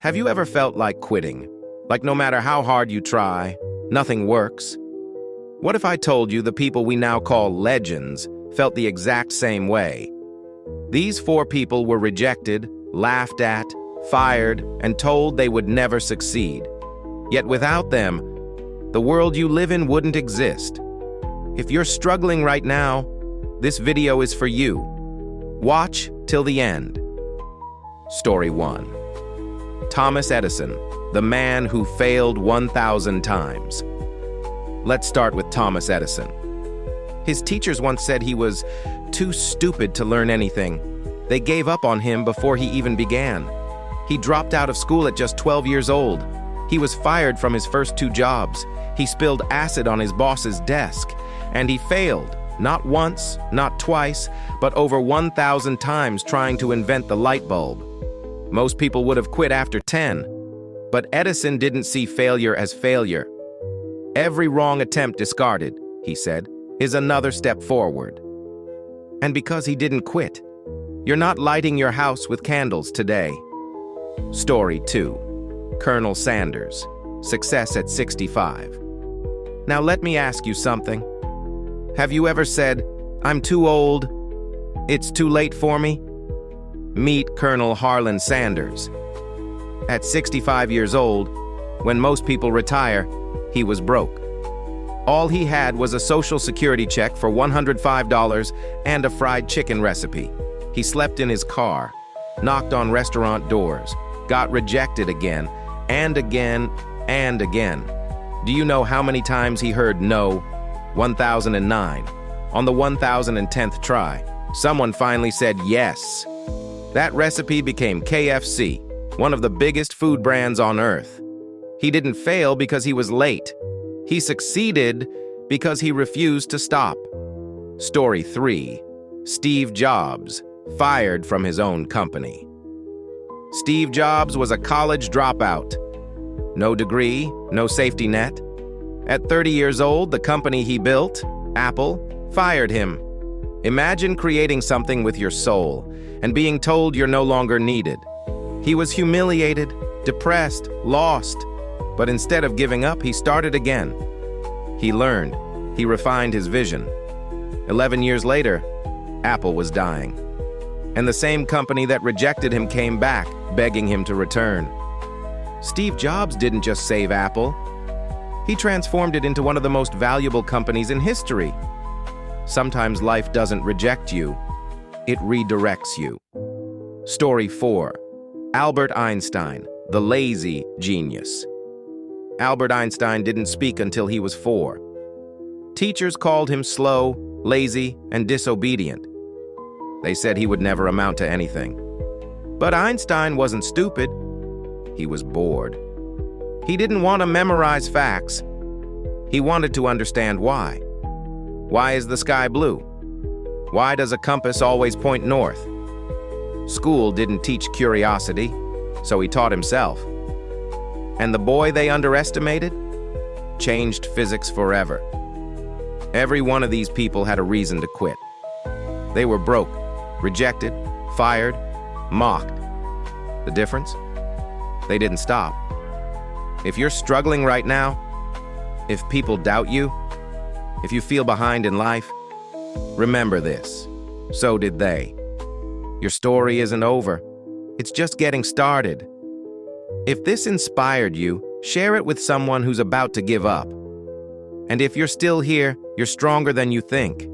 Have you ever felt like quitting? Like no matter how hard you try, nothing works? What if I told you the people we now call legends felt the exact same way? These 4 people were rejected, laughed at, fired, and told they would never succeed. Yet without them, the world you live in wouldn't exist. If you're struggling right now, this video is for you. Watch till the end. Story 1. Thomas Edison, the man who failed 1,000 times. Let's start with Thomas Edison. His teachers once said he was too stupid to learn anything. They gave up on him before he even began. He dropped out of school at just 12 years old. He was fired from his first 2 jobs. He spilled acid on his boss's desk. And he failed, not once, not twice, but over 1,000 times trying to invent the light bulb. Most people would have quit after 10, but Edison didn't see failure as failure. Every wrong attempt discarded, he said, is another step forward. And because he didn't quit, you're not lighting your house with candles today. Story 2. Colonel Sanders, success at 65. Now let me ask you something. Have you ever said, "I'm too old, it's too late for me"? Meet Colonel Harlan Sanders. At 65 years old, when most people retire, he was broke. All he had was a Social Security check for $105 and a fried chicken recipe. He slept in his car, knocked on restaurant doors, got rejected again, and again, and again. Do you know how many times he heard no? 1,009. On the 1,010th try, someone finally said yes. That recipe became KFC, one of the biggest food brands on earth. He didn't fail because he was late. He succeeded because he refused to stop. Story 3. Steve Jobs, fired from his own company. Steve Jobs was a college dropout. No degree, no safety net. At 30 years old, the company he built, Apple, fired him. Imagine creating something with your soul and being told you're no longer needed. He was humiliated, depressed, lost. But instead of giving up, he started again. He learned. He refined his vision. 11 years later, Apple was dying. And the same company that rejected him came back, begging him to return. Steve Jobs didn't just save Apple. He transformed it into one of the most valuable companies in history. Sometimes life doesn't reject you, it redirects you. Story 4. Albert Einstein, the lazy genius. Albert Einstein didn't speak until he was 4. Teachers called him slow, lazy, and disobedient. They said he would never amount to anything. But Einstein wasn't stupid. He was bored. He didn't want to memorize facts. He wanted to understand why. Why is the sky blue? Why does a compass always point north? School didn't teach curiosity, so he taught himself. And the boy they underestimated changed physics forever. Every one of these people had a reason to quit. They were broke, rejected, fired, mocked. The difference? They didn't stop. If you're struggling right now, if people doubt you, if you feel behind in life, remember this. So did they. Your story isn't over. It's just getting started. If this inspired you, share it with someone who's about to give up. And if you're still here, you're stronger than you think.